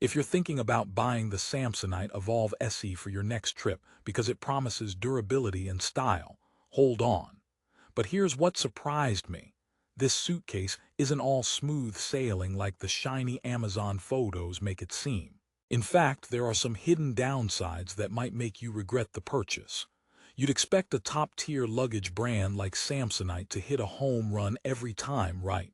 If you're thinking about buying the Samsonite Evolve SE for your next trip because it promises durability and style, hold on. But here's what surprised me. This suitcase isn't all smooth sailing like the shiny Amazon photos make it seem. In fact, there are some hidden downsides that might make you regret the purchase. You'd expect a top-tier luggage brand like Samsonite to hit a home run every time, right?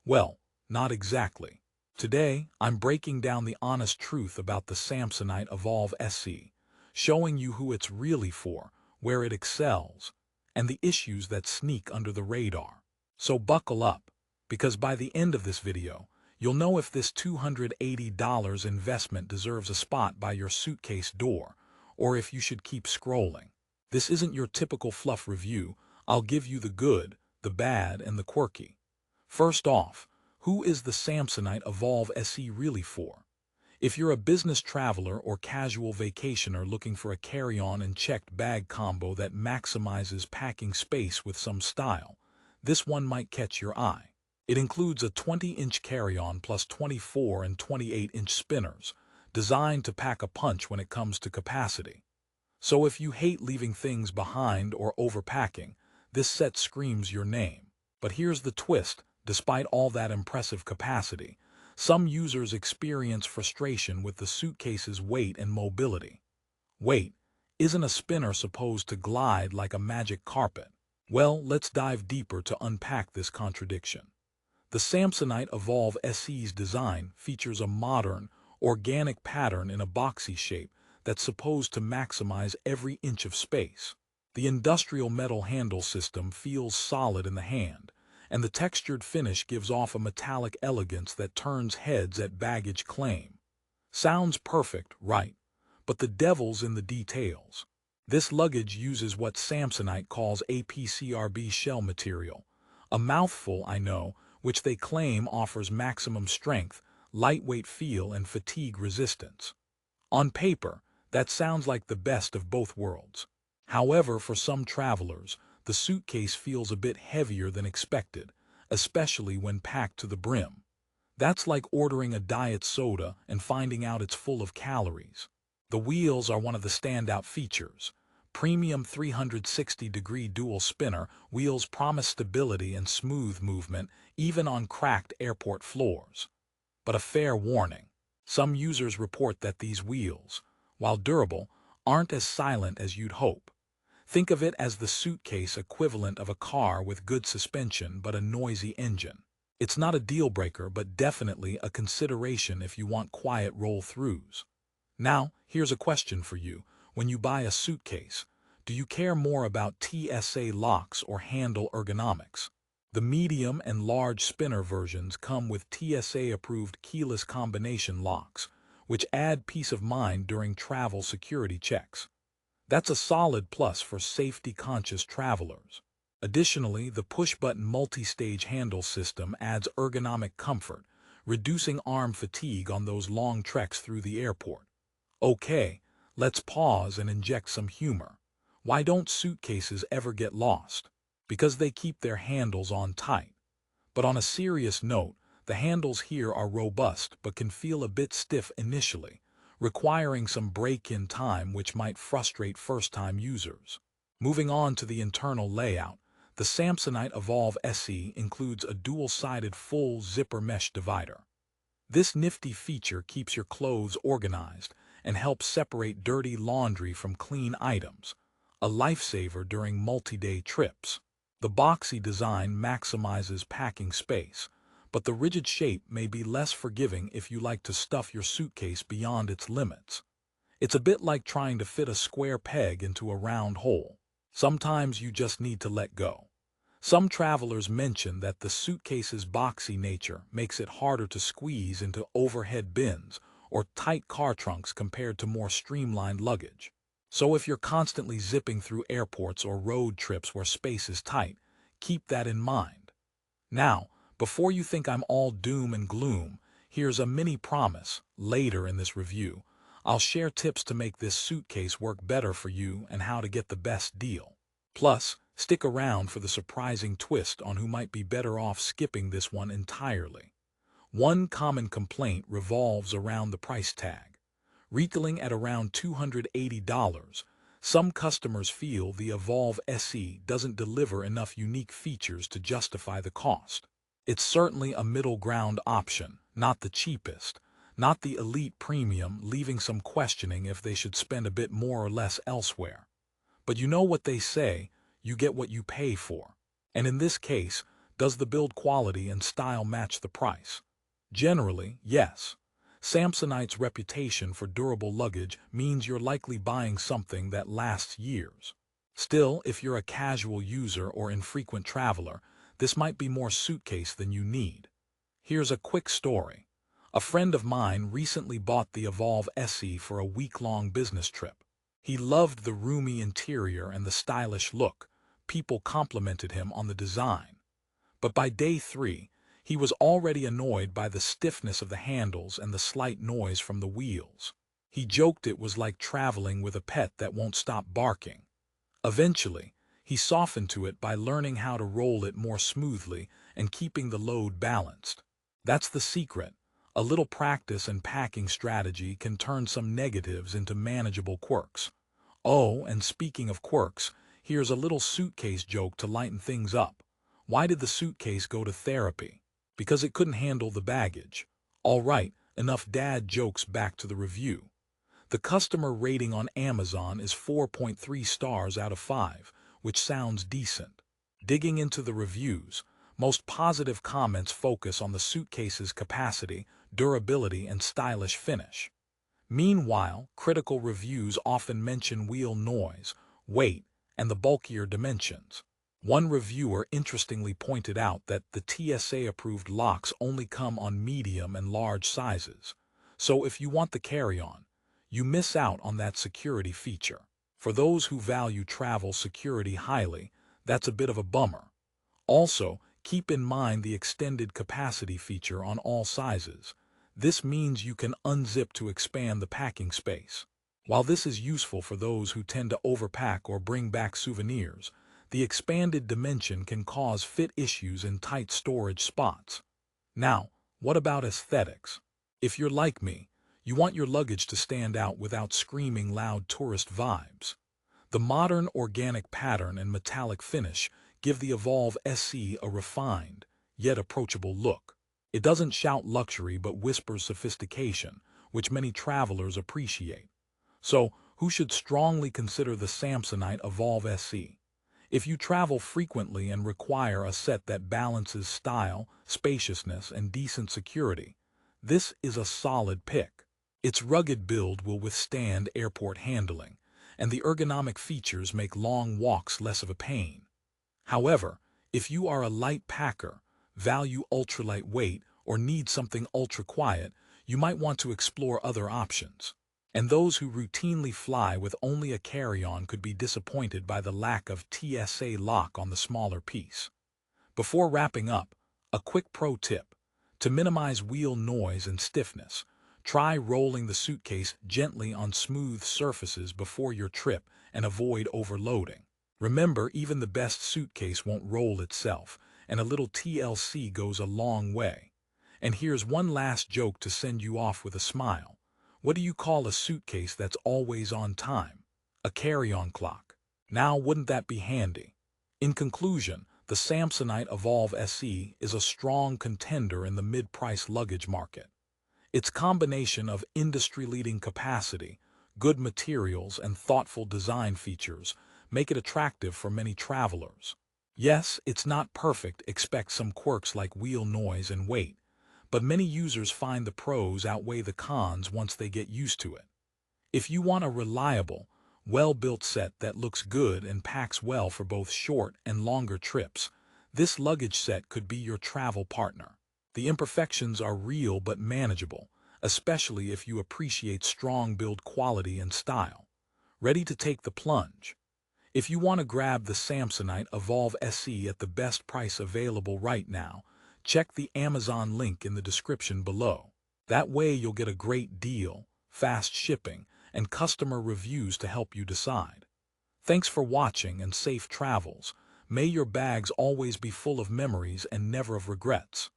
Well, not exactly. Today, I'm breaking down the honest truth about the Samsonite Evolve SE, showing you who it's really for, where it excels, and the issues that sneak under the radar. So buckle up, because by the end of this video, you'll know if this $280 investment deserves a spot by your suitcase door, or if you should keep scrolling. This isn't your typical fluff review. I'll give you the good, the bad, and the quirky. First off, who is the Samsonite Evolve SE really for? If you're a business traveler or casual vacationer looking for a carry-on and checked bag combo that maximizes packing space with some style, this one might catch your eye. It includes a 20-inch carry-on plus 24 and 28-inch spinners, designed to pack a punch when it comes to capacity. So if you hate leaving things behind or overpacking, this set screams your name. But here's the twist. Despite all that impressive capacity, some users experience frustration with the suitcase's weight and mobility. Wait, isn't a spinner supposed to glide like a magic carpet? Well, let's dive deeper to unpack this contradiction. The Samsonite Evolve SE's design features a modern, organic pattern in a boxy shape that's supposed to maximize every inch of space. The industrial metal handle system feels solid in the hand, and the textured finish gives off a metallic elegance that turns heads at baggage claim. Sounds perfect, right? But the devil's in the details. This luggage uses what Samsonite calls APCRB shell material, a mouthful, I know, which they claim offers maximum strength, lightweight feel, and fatigue resistance. On paper, that sounds like the best of both worlds. However, for some travelers, the suitcase feels a bit heavier than expected, especially when packed to the brim. That's like ordering a diet soda and finding out it's full of calories. The wheels are one of the standout features. Premium 360-degree dual spinner wheels promise stability and smooth movement even on cracked airport floors. But a fair warning. Some users report that these wheels, while durable, aren't as silent as you'd hope. Think of it as the suitcase equivalent of a car with good suspension but a noisy engine. It's not a deal breaker, but definitely a consideration if you want quiet roll-throughs. Now, here's a question for you. When you buy a suitcase, do you care more about TSA locks or handle ergonomics? The medium and large spinner versions come with TSA-approved keyless combination locks, which add peace of mind during travel security checks. That's a solid plus for safety-conscious travelers. Additionally, the push-button multi-stage handle system adds ergonomic comfort, reducing arm fatigue on those long treks through the airport. Okay, let's pause and inject some humor. Why don't suitcases ever get lost? Because they keep their handles on tight. But on a serious note, the handles here are robust but can feel a bit stiff initially, requiring some break-in time which might frustrate first-time users. Moving on to the internal layout, the Samsonite Evolve SE includes a dual-sided full zipper mesh divider. This nifty feature keeps your clothes organized and helps separate dirty laundry from clean items, a lifesaver during multi-day trips. The boxy design maximizes packing space, but the rigid shape may be less forgiving if you like to stuff your suitcase beyond its limits. It's a bit like trying to fit a square peg into a round hole. Sometimes you just need to let go. Some travelers mention that the suitcase's boxy nature makes it harder to squeeze into overhead bins or tight car trunks compared to more streamlined luggage. So if you're constantly zipping through airports or road trips where space is tight, keep that in mind. Now, before you think I'm all doom and gloom, here's a mini promise. Later in this review, I'll share tips to make this suitcase work better for you and how to get the best deal. Plus, stick around for the surprising twist on who might be better off skipping this one entirely. One common complaint revolves around the price tag. Retailing at around $280, some customers feel the Evolve SE doesn't deliver enough unique features to justify the cost. It's certainly a middle ground option, not the cheapest, not the elite premium, leaving some questioning if they should spend a bit more or less elsewhere. But you know what they say, you get what you pay for. And in this case, does the build quality and style match the price? Generally, yes. Samsonite's reputation for durable luggage means you're likely buying something that lasts years. Still, if you're a casual user or infrequent traveler, this might be more suitcase than you need. Here's a quick story. A friend of mine recently bought the Evolve SE for a week-long business trip. He loved the roomy interior and the stylish look. People complimented him on the design. But by day 3, he was already annoyed by the stiffness of the handles and the slight noise from the wheels. He joked it was like traveling with a pet that won't stop barking. Eventually, he softened to it by learning how to roll it more smoothly and keeping the load balanced. That's the secret. A little practice and packing strategy can turn some negatives into manageable quirks. Oh, and speaking of quirks, here's a little suitcase joke to lighten things up. Why did the suitcase go to therapy? Because it couldn't handle the baggage. All right, enough dad jokes, back to the review. The customer rating on Amazon is 4.3 stars out of 5, which sounds decent. Digging into the reviews, most positive comments focus on the suitcase's capacity, durability, and stylish finish. Meanwhile, critical reviews often mention wheel noise, weight, and the bulkier dimensions. One reviewer interestingly pointed out that the TSA-approved locks only come on medium and large sizes. So if you want the carry-on, you miss out on that security feature. For those who value travel security highly, that's a bit of a bummer. Also, keep in mind the extended capacity feature on all sizes. This means you can unzip to expand the packing space. While this is useful for those who tend to overpack or bring back souvenirs, the expanded dimension can cause fit issues in tight storage spots. Now, what about aesthetics? If you're like me, you want your luggage to stand out without screaming loud tourist vibes. The modern organic pattern and metallic finish give the Evolve SE a refined, yet approachable look. It doesn't shout luxury but whispers sophistication, which many travelers appreciate. So, who should strongly consider the Samsonite Evolve SE? If you travel frequently and require a set that balances style, spaciousness, and decent security, this is a solid pick. Its rugged build will withstand airport handling, and the ergonomic features make long walks less of a pain. However, if you are a light packer, value ultralight weight, or need something ultra-quiet, you might want to explore other options. And those who routinely fly with only a carry-on could be disappointed by the lack of TSA lock on the smaller piece. Before wrapping up, a quick pro tip. To minimize wheel noise and stiffness, try rolling the suitcase gently on smooth surfaces before your trip and avoid overloading. Remember, even the best suitcase won't roll itself, and a little TLC goes a long way. And here's one last joke to send you off with a smile. What do you call a suitcase that's always on time? A carry-on clock. Now, wouldn't that be handy? In conclusion, the Samsonite Evolve SE is a strong contender in the mid-price luggage market. Its combination of industry-leading capacity, good materials, and thoughtful design features make it attractive for many travelers. Yes, it's not perfect, expect some quirks like wheel noise and weight, but many users find the pros outweigh the cons once they get used to it. If you want a reliable, well-built set that looks good and packs well for both short and longer trips, this luggage set could be your travel partner. The imperfections are real but manageable, especially if you appreciate strong build quality and style. Ready to take the plunge? If you want to grab the Samsonite Evolve SE at the best price available right now, check the Amazon link in the description below. That way you'll get a great deal, fast shipping, and customer reviews to help you decide. Thanks for watching and safe travels. May your bags always be full of memories and never of regrets.